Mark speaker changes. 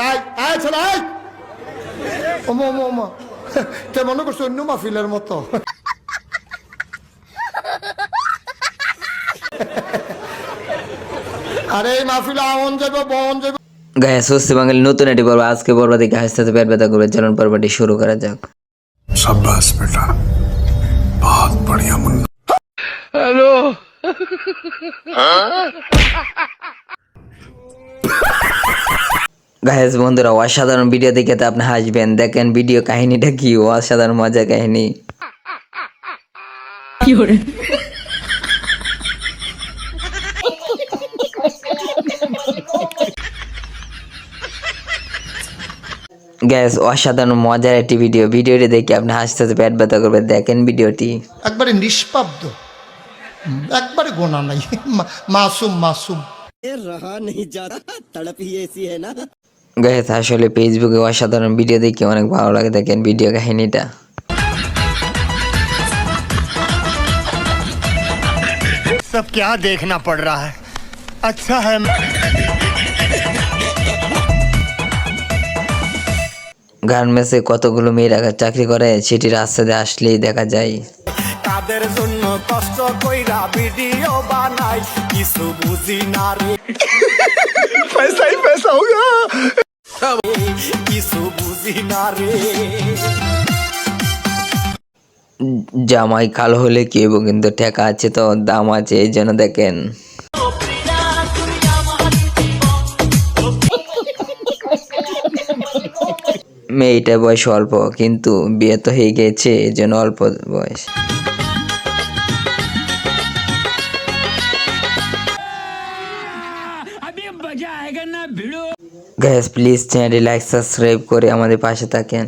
Speaker 1: আয় আয় ছেলে আয় ওমা ওমা ওমা তে মনে করছো অন্য মাহফিলের মতো আরে এই মাহফিলে আমন যাবে বন যাবে
Speaker 2: গাইস সুস্থ বাঙালি নতুন একটি পর্ব আজকে পর্ব দেখে হাসতে হাসতে পেট ব্যথা করবে। চলুন পর্বটি শুরু করা যাক।
Speaker 3: शाबाश बेटा बहुत बढ़िया मुन्ना
Speaker 2: গাইস বন্ধুরা অসাধারণ ভিডিও দেখে তো আপনি হাসবেন। দেখেন ভিডিও কাহিনীটা কি, অসাধারণ মজা কাহিনী। গ্যাস অসাধারণ মজার একটি ভিডিওটি দেখে আপনি হাসতে হাসতে পেট ব্যথা করবে। দেখেন ভিডিওটি
Speaker 1: একবারে নিষ্পাব্দ একবারে গোনা নাই মাসুম মাসুম
Speaker 4: रहा नहीं जाता तड़प ही ऐसी है ना।
Speaker 2: গ্যাস আসলে ফেসবুকে অসাধারণ ভিডিও দেখে অনেক ভালো লাগে। দেখেন ভিডিও কাহিনীটা।
Speaker 5: सब क्या देखना पड़ रहा है। अच्छा है
Speaker 2: গার্মেন্টসে কতগুলো মেয়েরা চাকরি করে সেটি রাস্তাতে আসলেই দেখা যায়।
Speaker 5: তাদের জন্য কষ্ট কইরা ভিডিও বানাই কিছু বুঝি না রে पैसा ही पैसा होगा কিছু বুঝি না রে
Speaker 2: জামাই কালো হলে কি হইব, কিন্তু টাকা আছে তো দাম আছে, এই জন্য দেখেন। মেয়েটা বয়স অল্প কিন্তু বিয়ে তো হয়ে গেছে, এই জন্য অল্প বয়স। গাইস প্লিজ চ্যানেলটি লাইক সাবস্ক্রাইব করে আমাদের পাশে থাকেন।